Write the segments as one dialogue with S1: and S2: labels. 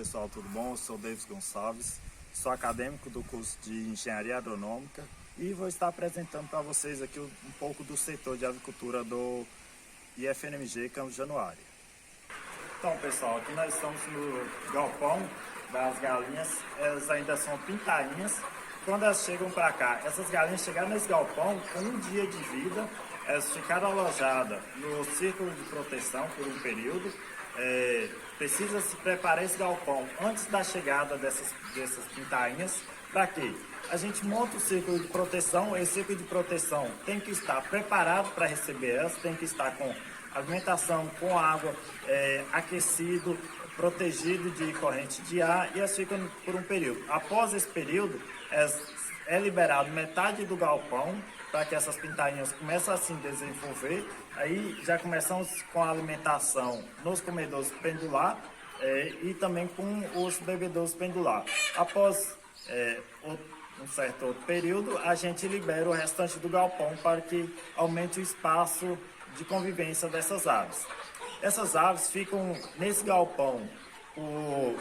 S1: pessoal, tudo bom? Eu sou Davis Gonçalves, sou acadêmico do curso de Engenharia Agronômica e vou estar apresentando para vocês aqui um pouco do setor de avicultura do IFNMG Campos Januário. Então pessoal, aqui nós estamos no galpão das galinhas, elas ainda são pintainhas. Quando elas chegam para cá, essas galinhas chegaram nesse galpão com um dia de vida, elas ficaram alojadas no círculo de proteção por um período. Precisa se preparar esse galpão antes da chegada dessas pintainhas. Para quê? A gente monta o círculo de proteção, esse círculo de proteção tem que estar preparado para receber elas, tem que estar com alimentação, com água, aquecido, protegido de corrente de ar, e elas ficam por um período. Após esse período, é liberado metade do galpão para que essas pintainhas comecem a se desenvolver. Aí já começamos com a alimentação nos comedouros pendular e também com os bebedouros pendular. Após um certo outro período, a gente libera o restante do galpão para que aumente o espaço de convivência dessas aves. Essas aves ficam nesse galpão por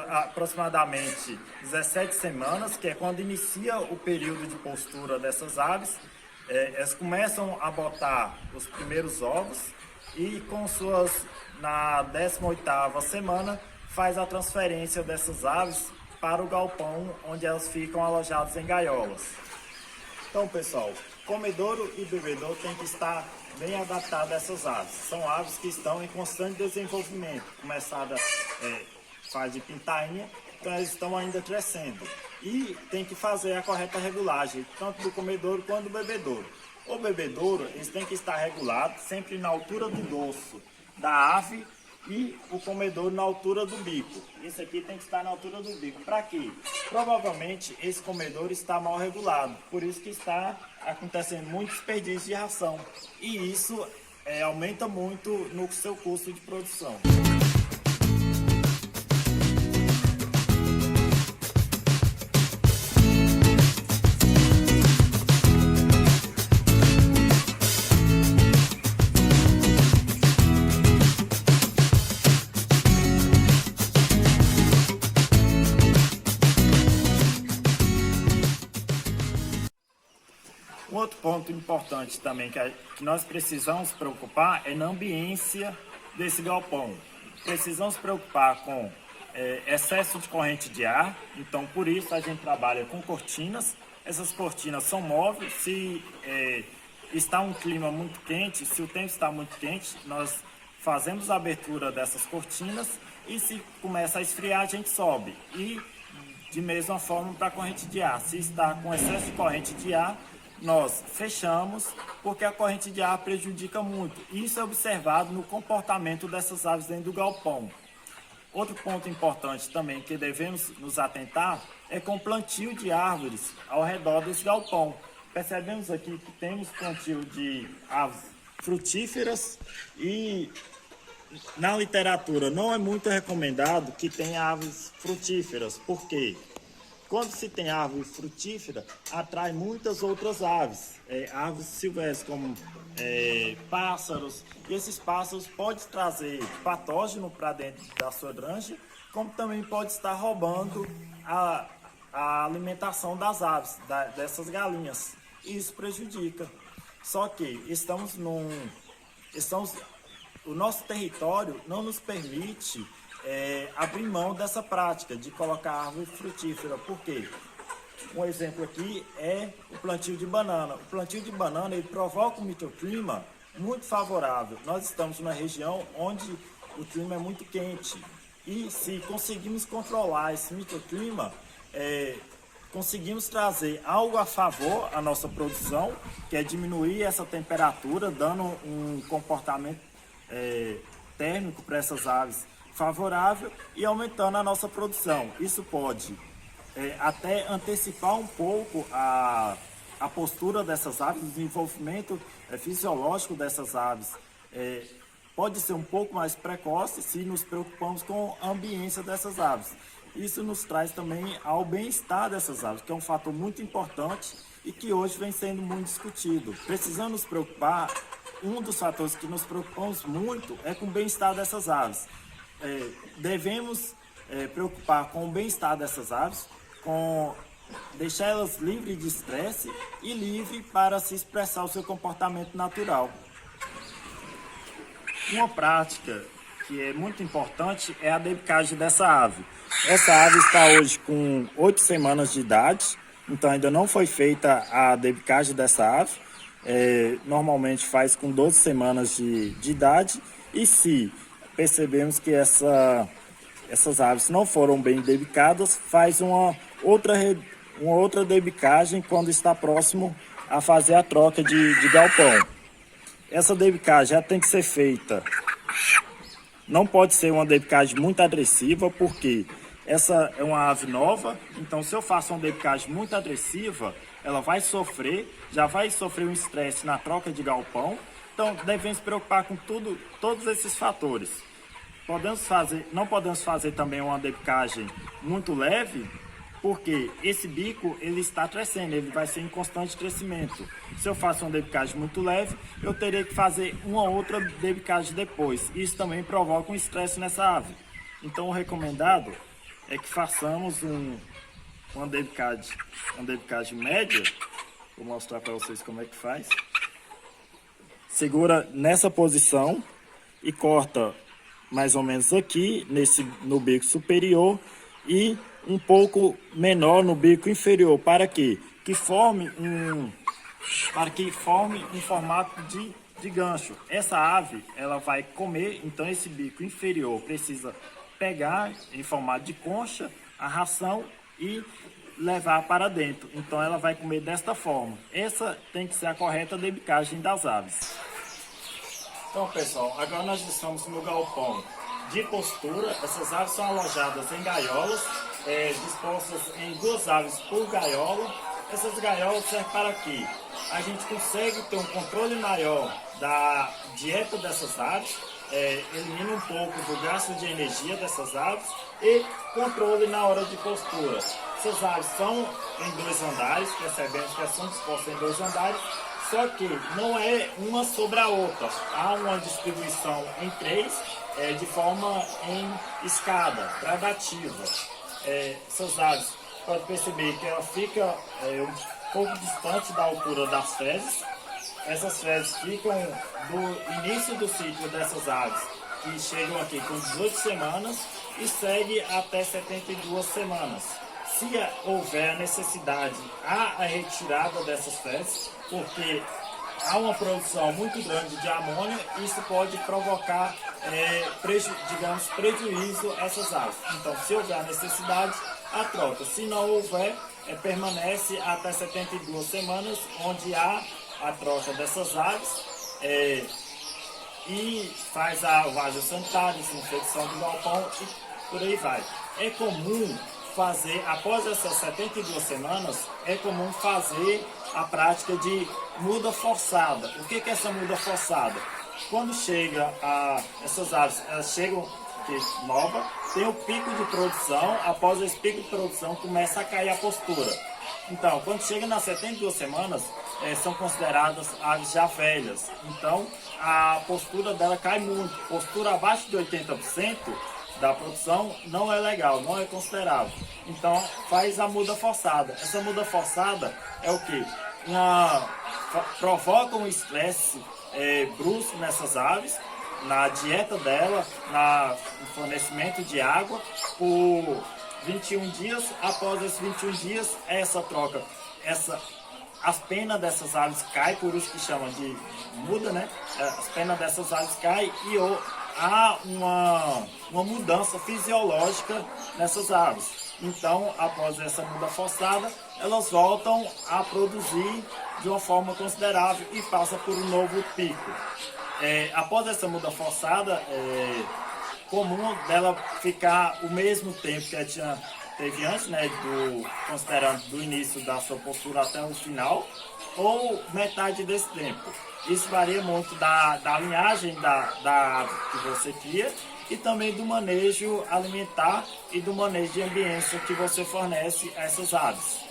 S1: aproximadamente 17 semanas, que é quando inicia o período de postura dessas aves. Elas começam a botar os primeiros ovos e na 18ª semana faz a transferência dessas aves para o galpão onde elas ficam alojadas em gaiolas. Então pessoal, comedouro e bebedouro tem que estar bem adaptado a essas aves. São aves que estão em constante desenvolvimento, começada fase de pintainha, então elas estão ainda crescendo. E tem que fazer a correta regulagem, tanto do comedouro quanto do bebedouro. O bebedouro, eles têm que estar regulados sempre na altura do dorso da ave e o comedouro na altura do bico. Esse aqui tem que estar na altura do bico. Para quê? Provavelmente esse comedouro está mal regulado, por isso que está acontecendo muito desperdício de ração. E isso aumenta muito no seu custo de produção. Um outro ponto importante também que nós precisamos preocupar é na ambiência desse galpão. Precisamos preocupar com excesso de corrente de ar, então por isso a gente trabalha com cortinas. Essas cortinas são móveis, se está um clima muito quente, se o tempo está muito quente, nós fazemos a abertura dessas cortinas e se começa a esfriar a gente sobe. E de mesma forma para a corrente de ar, se está com excesso de corrente de ar, nós fechamos, porque a corrente de ar prejudica muito. Isso é observado no comportamento dessas aves dentro do galpão. Outro ponto importante também que devemos nos atentar é com o plantio de árvores ao redor desse galpão. Percebemos aqui que temos plantio de aves frutíferas e na literatura não é muito recomendado que tenha aves frutíferas. Por quê? Quando se tem árvore frutífera, atrai muitas outras aves, aves silvestres como pássaros, e esses pássaros podem trazer patógeno para dentro da sua granja, como também pode estar roubando a alimentação das aves, dessas galinhas, e isso prejudica. Só que o nosso território não nos permite abrir mão dessa prática de colocar árvore frutífera. Por quê? Um exemplo aqui é o plantio de banana. O plantio de banana ele provoca um microclima muito favorável. Nós estamos numa região onde o clima é muito quente e se conseguimos controlar esse microclima, conseguimos trazer algo a favor à nossa produção, que é diminuir essa temperatura, dando um comportamento térmico para essas aves favorável e aumentando a nossa produção. Isso pode até antecipar um pouco a postura dessas aves, o desenvolvimento fisiológico dessas aves pode ser um pouco mais precoce se nos preocupamos com a ambiência dessas aves. Isso nos traz também ao bem-estar dessas aves, que é um fator muito importante e que hoje vem sendo muito discutido. Precisamos nos preocupar, um dos fatores que nos preocupamos muito é com o bem-estar dessas aves. Devemos preocupar com o bem-estar dessas aves, com deixar elas livres de estresse e livres para se expressar o seu comportamento natural. Uma prática que é muito importante é a debicagem dessa ave. Essa ave está hoje com 8 semanas de idade, então ainda não foi feita a debicagem dessa ave. Normalmente faz com 12 semanas de idade, e se percebemos que essas aves não foram bem debicadas, faz uma outra debicagem quando está próximo a fazer a troca de galpão. Essa debicagem já tem que ser feita. Não pode ser uma debicagem muito agressiva, porque essa é uma ave nova, então se eu faço uma debicagem muito agressiva, ela vai sofrer, já vai sofrer um estresse na troca de galpão. Então devemos se preocupar com todos esses fatores. Não podemos fazer também uma debicagem muito leve, porque esse bico ele está crescendo, ele vai ser em constante crescimento. Se eu faço uma debicagem muito leve, eu teria que fazer uma outra debicagem depois. Isso também provoca um estresse nessa ave. Então o recomendado é que façamos uma debicagem média. Vou mostrar para vocês como é que faz. Segura nessa posição e corta mais ou menos aqui no bico superior e um pouco menor no bico inferior, para que forme um formato de gancho. Essa ave ela vai comer, então esse bico inferior precisa pegar em formato de concha a ração e levar para dentro. Então ela vai comer desta forma. Essa tem que ser a correta debicagem das aves. Então, pessoal, agora nós estamos no galpão de postura. Essas aves são alojadas em gaiolas, dispostas em 2 aves por gaiola. Essas gaiolas servem para quê? A gente consegue ter um controle maior da dieta dessas aves, elimina um pouco do gasto de energia dessas aves e controle na hora de postura. Essas aves são em 2 andares, percebemos que elas são dispostas em 2 andares, só que não é uma sobre a outra. Há uma distribuição em 3, de forma em escada, gradativa. Essas aves, pode perceber que ela fica um pouco distante da altura das fezes. Essas fezes ficam do início do ciclo dessas aves, que chegam aqui com 18 semanas e segue até 72 semanas. Se houver a necessidade, há a retirada dessas fezes, porque há uma produção muito grande de amônia e isso pode provocar, prejuízo a essas aves. Então, se houver a necessidade, a troca. Se não houver, permanece até 72 semanas, onde há a troca dessas aves e faz a vazio sanitário, desinfecção do galpão e por aí vai. É comum fazer, após essas 72 semanas, é comum fazer a prática de muda forçada. O que é essa muda forçada? Quando chega essas aves, elas chegam aqui nova, tem o pico de produção, após esse pico de produção começa a cair a postura. Então, quando chega nas 72 semanas, são consideradas aves já velhas. Então, a postura dela cai muito. Postura abaixo de 80% da produção não é legal, não é considerável. Então faz a muda forçada. Essa muda forçada é o que? Provoca um estresse brusco nessas aves, na dieta dela, no fornecimento de água por 21 dias. Após esses 21 dias, essa troca, as penas dessas aves caem, por isso que chama de muda, né? As penas dessas aves caem e há uma mudança fisiológica nessas aves. Então, após essa muda forçada, elas voltam a produzir de uma forma considerável e passa por um novo pico. Após essa muda forçada, é comum dela ficar o mesmo tempo que ela teve antes, né, considerando do início da sua postura até o final, ou metade desse tempo. Isso varia muito da linhagem da ave que você cria e também do manejo alimentar e do manejo de ambiência que você fornece a essas aves.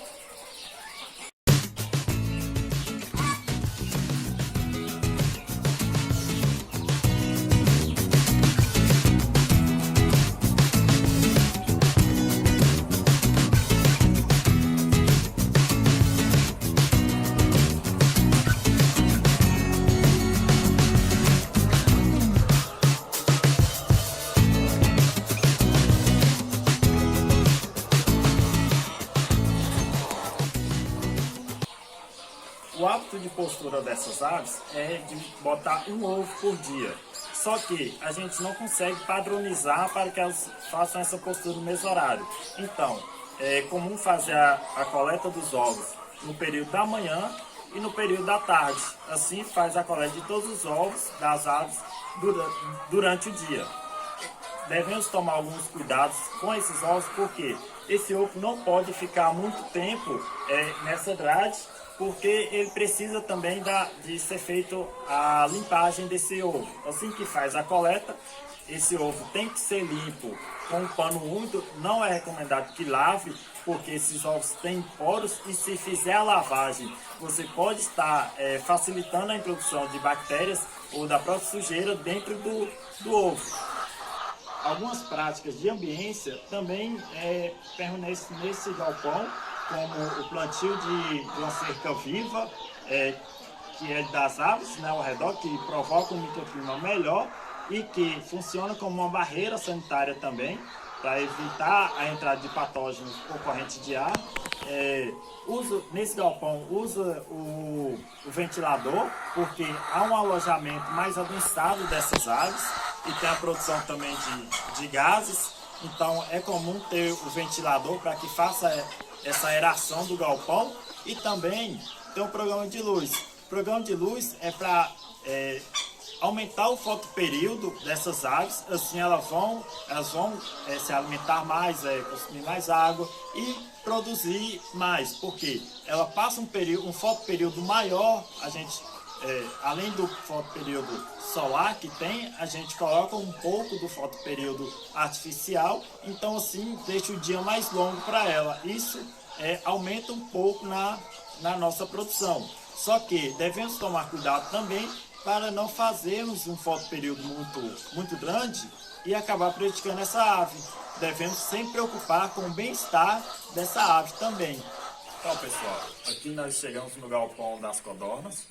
S1: O hábito de postura dessas aves é de botar um ovo por dia. Só que a gente não consegue padronizar para que elas façam essa postura no mesmo horário. Então, é comum fazer a coleta dos ovos no período da manhã e no período da tarde. Assim faz a coleta de todos os ovos das aves durante o dia. Devemos tomar alguns cuidados com esses ovos, porque esse ovo não pode ficar muito tempo nessa grade, porque ele precisa também de ser feito a limpagem desse ovo. Assim que faz a coleta, esse ovo tem que ser limpo com um pano úmido. Não é recomendado que lave, porque esses ovos têm poros e se fizer a lavagem, você pode estar facilitando a introdução de bactérias ou da própria sujeira dentro do ovo. Algumas práticas de ambiência também permanecem nesse galpão, como o plantio de uma cerca viva, que é das aves, né, ao redor, que provoca um microclima melhor e que funciona como uma barreira sanitária também, para evitar a entrada de patógenos por corrente de ar. Nesse galpão usa o ventilador, porque há um alojamento mais adensado dessas aves e tem a produção também de gases. Então é comum ter o ventilador para que faça essa aeração do galpão, e também tem um programa de luz. O programa de luz é para aumentar o fotoperíodo dessas aves, assim elas vão se alimentar mais, consumir mais água e produzir mais, porque ela passa um fotoperíodo maior. A gente, além do fotoperíodo solar que tem, a gente coloca um pouco do fotoperíodo artificial, então assim deixa o dia mais longo para ela. Isso aumenta um pouco na nossa produção. Só que devemos tomar cuidado também para não fazermos um fotoperíodo muito grande e acabar prejudicando essa ave. Devemos sempre preocupar com o bem-estar dessa ave também. Então, pessoal, aqui nós chegamos no galpão das codornas.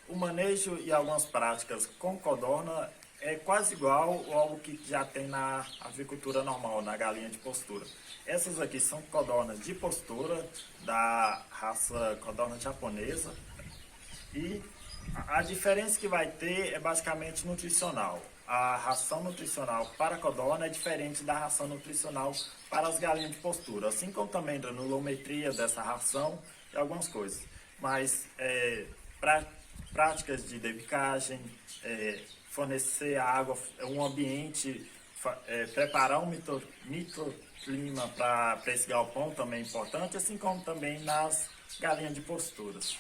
S1: O manejo e algumas práticas com codorna é quase igual ao que já tem na avicultura normal, na galinha de postura. Essas aqui são codornas de postura da raça codorna japonesa, e a diferença que vai ter é basicamente nutricional. A ração nutricional para a codorna é diferente da ração nutricional para as galinhas de postura, assim como também da granulometria dessa ração e algumas coisas. Mas práticas de debicagem, fornecer água, um ambiente, preparar um microclima para esse galpão também é importante, assim como também nas galinhas de posturas.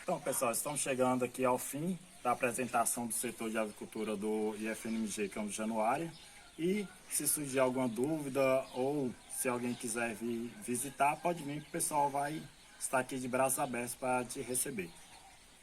S1: Então, pessoal, estamos chegando aqui ao fim da apresentação do setor de avicultura do IFNMG Campos Januária, e se surgir alguma dúvida ou se alguém quiser vir visitar, pode vir, que o pessoal vai estar aqui de braços abertos para te receber.